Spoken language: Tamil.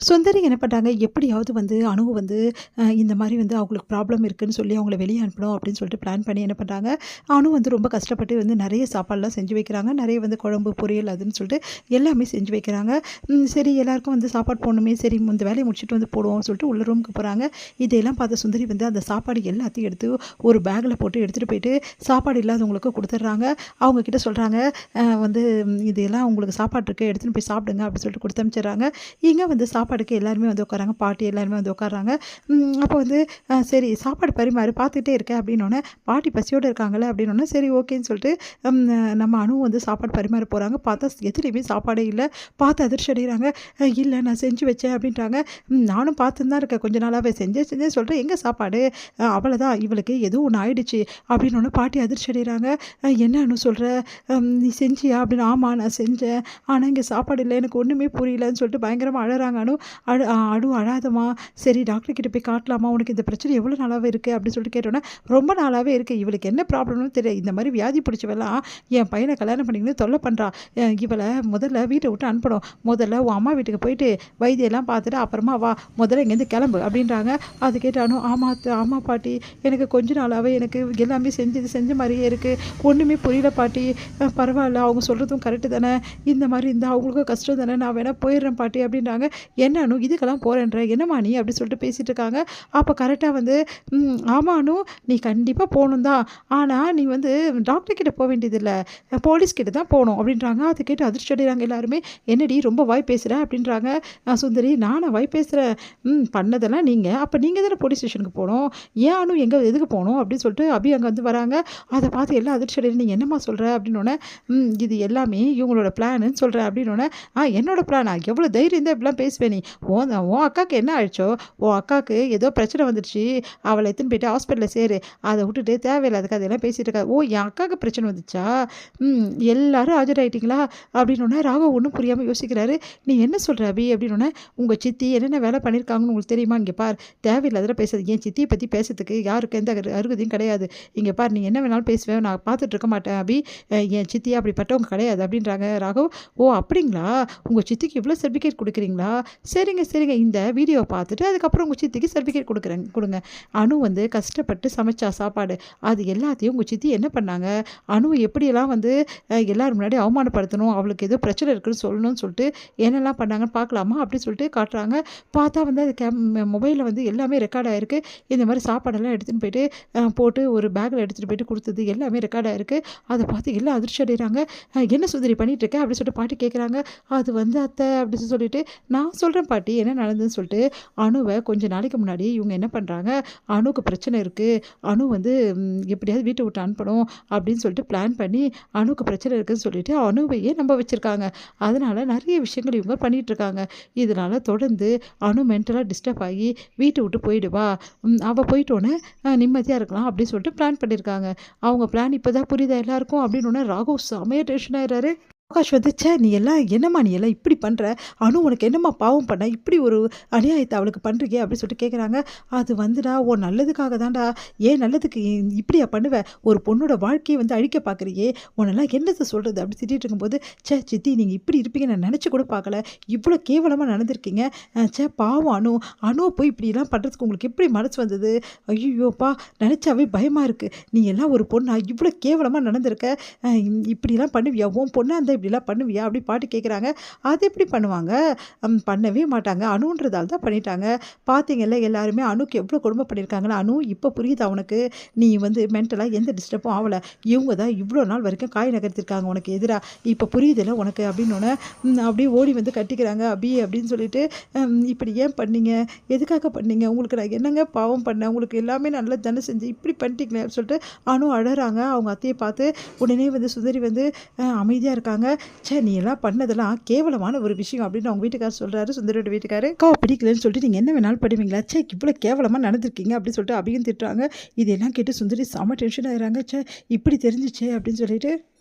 சுந்தரி என்ன பண்ணுறாங்க, எப்படியாவது வந்து அணு வந்து இந்த மாதிரி வந்து அவங்களுக்கு ப்ராப்ளம் இருக்குன்னு சொல்லி அவங்கள வெளியே அனுப்பணும் அப்படின்னு சொல்லிட்டு பிளான் பண்ணி என்ன பண்ணுறாங்க, அணு வந்து ரொம்ப கஷ்டப்பட்டு வந்து நிறைய சாப்பாடுலாம் செஞ்சு வைக்கிறாங்க. நிறைய வந்து குழம்பு, பொரியல் அதுன்னு சொல்லிட்டு எல்லாமே செஞ்சு வைக்கிறாங்க. சரி எல்லாருக்கும் வந்து சாப்பாடு போடணுமே, சரி இந்த வேலையை முடிச்சுட்டு வந்து போடுவோம்னு சொல்லிட்டு உள்ள ரூமுக்கு போகிறாங்க. இதையெல்லாம் பார்த்த சுந்தரி வந்து அந்த சாப்பாடு எல்லாத்தையும் எடுத்து ஒரு பேக்கில் போட்டு எடுத்துகிட்டு போயிட்டு சாப்பாடு இல்லாதவங்களுக்கு கொடுத்துட்றாங்க. அவங்க கிட்ட சொல்கிறாங்க, வந்து இதெல்லாம் உங்களுக்கு சாப்பாடு இருக்குது, எடுத்துகிட்டு போய் சாப்பிடுங்க அப்படின்னு சொல்லிட்டு கொடுத்து அனுப்பிச்சிடுறாங்க. இங்கே வந்து சாப்பாடுக்கு எல்லாருமே வந்து உட்காராங்க. பாட்டி எல்லாருமே வந்து உட்கார்றாங்க. அப்போ வந்து சரி சாப்பாடு பரிமாறு பார்த்துட்டே இருக்கேன் அப்படின்னோடனே, பாட்டி பசியோடு இருக்காங்கல்ல அப்படின்னோடனே, சரி ஓகேன்னு சொல்லிட்டு ம் நம்ம அணு வந்து சாப்பாடு பரிமாற போகிறாங்க. பார்த்தா எதுலேயுமே சாப்பாடே இல்லை. பார்த்து அதிர்ச்சி அடைகிறாங்க. இல்லை நான் செஞ்சு வச்சேன் அப்படின்ட்டாங்க. நானும் பார்த்துன்னு தான் இருக்கேன் கொஞ்ச நாளாகவே, செஞ்சேன்னு சொல்கிறேன், எங்கே சாப்பாடு? அவ்வளோதான், இவளுக்கு ஏதோ ஒன்று ஆயிடுச்சு அப்படின்னோடனே பாட்டி அதிர்ச்சி அடைகிறாங்க. என்ன அணு சொல்கிற? நீ செஞ்சியா அப்படின்னு? ஆமாம் நான் செஞ்சேன், ஆனால் இங்கே சாப்பாடு இல்லை, எனக்கு ஒன்றுமே புரியலன்னு சொல்லிட்டு பயங்கரமாக அழறாங்க அணு. அணு அழாதம்மா, சரி டாக்டர் கிட்ட போய் காட்டலாமா, உனக்கு இந்த பிரச்சனை எவ்வளோ நாளாகவே இருக்குது அப்படின்னு சொல்லிட்டு கேட்டோன்னே, ரொம்ப நாளாகவே இருக்குது, இவளுக்கு என்ன ப்ராப்ளம்னு தெரியல, இந்த மாதிரி வியாதி பிடிச்சவெல்லாம் என் பையனை கல்யாணம் பண்ணிக்கணும்னு தொல்லை பண்ணுறா. இவளை முதல்ல வீட்டை விட்டு அனுப்பணும், முதல்ல உன் அம்மா வீட்டுக்கு போயிட்டு வைத்தியெல்லாம் பார்த்துட்டு அப்புறமா வா, முதல்ல இங்கேருந்து கிளம்பு அப்படின்றாங்க. அது கேட்டானு, ஆமா பாட்டி, எனக்கு கொஞ்ச நாளாகவே எனக்கு எல்லாமே செஞ்ச மாதிரியே இருக்குது, ஒன்றுமே புரியல பாட்டி. பரவாயில்ல, அவங்க சொல்கிறதும் கரெக்டு தானே, இந்த மாதிரி இருந்தால் அவங்களுக்கும் கஷ்டம் தானே, நான் வேணால் போயிடுறேன் பாட்டி அப்படின்றாங்க. என்ன அனு இதுக்கெல்லாம் போகிறேன்ற, என்னம்மா நீ அப்படி சொல்லிட்டு பேசிகிட்டு இருக்காங்க. அப்போ கரெக்டாக வந்து ஆமா அனு, நீ கண்டிப்பாக போகணும் தான், ஆனால் நீ வந்து டாக்டர் கிட்ட போக வேண்டியதில்லை, போலீஸ் கிட்ட தான் போகணும் அப்படின்றாங்க. அதை கேட்டு அதிர்ச்சி அடைகிறாங்க எல்லாருமே. என்னடி ரொம்ப வாய் பேசுகிற அப்படின்றாங்க. சுந்தரி, நானா வாய் பேசுகிறேன்? பண்ணதெல்லாம் நீங்கள், அப்போ நீங்கள் தானே போலீஸ் ஸ்டேஷனுக்கு போகணும், ஏன் அனு எதுக்கு போகணும் அப்படின்னு சொல்லிட்டு அபி அங்கே வந்து வராங்க. அதை பார்த்து எல்லாம் அதிர்ச்சி அடைகிறேன். நீ என்னம்மா சொல்கிற அப்படின்னோடனே, இது எல்லாமே இவங்களோட பிளான்னு சொல்கிறேன் அப்படின்னோடனே, என்னோட பிளானா, எவ்வளோ தைரியம் தான் இப்படிலாம் பேசுவேன் நீ? உன் அக்காவுக்கு என்ன ஆயிடுச்சோ, உன் அக்காவுக்கு ஏதோ பிரச்சனை வந்துடுச்சு, அவளை எடுத்துன்னு போயிட்டு ஹாஸ்பிட்டலில் சேரு, அதை விட்டுட்டு தேவையில்லாத கதையெல்லாம் பேசிகிட்டு இருக்கா. ஓ, என் அக்காவுக்கு பிரச்சனை வந்துச்சா? எல்லாரும் ஆஜராயிட்டீங்களா அப்படின்னோடனே ராகவ் ஒன்றும் புரியாமல் யோசிக்கிறாரு. நீ என்ன சொல்கிற அபி அப்படின்னோடனே, உங்கள் சித்தி என்னென்ன வேலை பண்ணியிருக்காங்கன்னு உங்களுக்கு தெரியுமா? இங்கே பார், தேவையில்லாத பேசுறது, என் சித்தியை பற்றி பேசுறதுக்கு யாருக்கு எந்த அருகதையும் கிடையாது. இங்கே பார், நீ என்ன வேணாலும் பேசுவேன், நான் பார்த்துட்டு இருக்க மாட்டேன் அபி, என் சித்தியா அப்படிப்பட்டவங்க கிடையாது அப்படின்றாங்க ராகவ். ஓ அப்படிங்களா, உங்கள் சித்திக்கு இவ்வளோ சர்டிஃபிகேட் கொடுக்குறீங்களா? சரிங்க, இந்த வீடியோவை பார்த்துட்டு அதுக்கப்புறம் உங்கள் சித்திக்கு சர்டிஃபிகேட் கொடுங்க. அணு வந்து கஷ்டப்பட்டு சமைச்சா சாப்பாடு, அது எல்லாத்தையும் உங்கள் சித்தி என்ன பண்ணாங்க, அணுவை எப்படியெல்லாம் வந்து எல்லோரும் முன்னாடி அவமானப்படுத்தணும், அவளுக்கு ஏதோ பிரச்சனை இருக்குன்னு சொல்லணும்னு சொல்லிட்டு என்னெல்லாம் பண்ணாங்கன்னு பார்க்கலாமா அப்படின்னு சொல்லிட்டு காட்டுறாங்க. பார்த்தா வந்து அது மொபைலில் வந்து எல்லாமே ரெக்கார்ட் ஆகிருக்கு. இந்த மாதிரி சாப்பாடெல்லாம் எடுத்துகிட்டு போயிட்டு போட்டு ஒரு பேக்கில் எடுத்துகிட்டு போயிட்டு கொடுத்தது எல்லாமே ரெக்கார்ட் ஆகிருக்கு. அதை பார்த்து எல்லாம் அதிர்ச்சி அடைகிறாங்க. என்ன சுந்தரி பண்ணிகிட்டு இருக்க அப்படின்னு சொல்லிட்டு பாட்டி கேட்குறாங்க. அது வந்து அத்தை அப்படின்னு சொல்லிட்டு, நான் சொல்கிறேன் பாட்டி என்ன நடந்ததுன்னு சொல்லிட்டு. அணுவை கொஞ்சம் நாளைக்கு முன்னாடி இவங்க என்ன பண்ணுறாங்க, அணுவுக்கு பிரச்சனை இருக்குது, அணு வந்து எப்படியாவது வீட்டை விட்டு அனுப்பணும் அப்படின்னு சொல்லிட்டு பிளான் பண்ணி அணுவுக்கு பிரச்சனை இருக்குதுன்னு சொல்லிட்டு அணுவையே நம்ப வச்சுருக்காங்க. அதனால் நிறைய விஷயங்கள் இவங்க பண்ணிகிட்ருக்காங்க. இதனால் தொடர்ந்து அணு மென்டலாக டிஸ்டர்ப் ஆகி வீட்டை விட்டு போயிடுவா, அவள் போயிட்டோன்னே நிம்மதியாக இருக்கலாம் அப்படின்னு சொல்லிட்டு பிளான் பண்ணியிருக்காங்க. அவங்க பிளான் இப்போ தான் புரியுதா எல்லாருக்கும் அப்படின்னு ராகவ் செமையாக டென்ஷன் ஆயிடுறாரு. ஆகாஷ் வந்து, நீ எல்லாம் என்னம்மா, நீ எல்லாம் இப்படி பண்ணுற, அணு உனக்கு என்னம்மா பாவம் பண்ண, இப்படி ஒரு அநியாயத்தை அவளுக்கு பண்ணுறீங்க அப்படின்னு சொல்லிட்டு கேட்குறாங்க. அது வந்துடா உன் நல்லதுக்காக தான்டா, ஏன் நல்லதுக்கு இப்படியா பண்ணுவேன், ஒரு பொண்ணோட வாழ்க்கையை வந்து அழிக்க பார்க்குறியே, உன்னெல்லாம் என்னத்தை சொல்கிறது அப்படி திட்டிகிட்டு இருக்கும்போது, சித்தி நீங்கள் இப்படி இருப்பீங்க நான் நினச்சி கூட பார்க்கல, இவ்வளோ கேவலமாக நடந்திருக்கீங்க, பாவம் அணுவை போய் இப்படிலாம் பண்ணுறதுக்கு உங்களுக்கு எப்படி மனசு வந்தது, ஐயோப்பா நினச்சாவே பயமாக இருக்குது, நீ எல்லாம் ஒரு பொண்ணா இவ்வளோ கேவலமாக நடந்திருக்க, இப்படிலாம் பண்ணுவியா, உன் பொண்ணாக இருந்தால் இப்படிலாம் பண்ணுவியா அப்படி பாட்டி கேட்குறாங்க. அது எப்படி பண்ணுவாங்க, பண்ணவே மாட்டாங்க, அணுன்றதால தான் பண்ணிட்டாங்க. பார்த்தீங்கல்ல எல்லாருமே அணுக்கு எவ்வளோ கொடுமை பண்ணியிருக்காங்களா, அணு இப்போ புரியுதா உனக்கு, நீ வந்து மென்டலாக எந்த டிஸ்டர்பும் ஆகலை, இவங்க தான் இவ்வளோ நாள் வரைக்கும் காய் நகர்த்திருக்காங்க உனக்கு எதிராக, இப்போ புரியுதில்ல உனக்கு அப்படின்னோடனே அப்படியே ஓடி வந்து கட்டிக்கிறாங்க. அப்படின்னு சொல்லிட்டு, இப்படி ஏன் பண்ணீங்க, எதுக்காக பண்ணீங்க, உங்களுக்கு நான் என்னங்க பாவம் பண்ணேன், உங்களுக்கு எல்லாமே நல்லா தானே செஞ்சு இப்படி பண்ணிட்டீங்களே அப்படின்னு சொல்லிட்டு அணு அழறாங்க. அவங்க அத்தையை பார்த்து உடனே வந்து சுந்தரி வந்து அமைதியாக இருக்காங்க. நீ எல்லாம் பண்ணதெல்லாம் கேவலமான ஒரு விஷயம் அப்படின்னு அவங்க வீட்டுக்காரர் சொல்கிறாரு. சுந்தரியோட வீட்டுக்காரு, பிடிக்கலன்னு சொல்லிட்டு நீங்கள் என்ன வேணாலும் பண்ணுவீங்களா, இவ்வளோ கேவலமாக நடந்திருக்கீங்க அப்படின்னு சொல்லிட்டு அபியும் திட்டுறாங்க. இதெல்லாம் கேட்டு சுந்தரி செம டென்ஷன் ஆகிறாங்க. இப்படி தெரிஞ்சிச்சே அப்படின்னு சொல்லிட்டு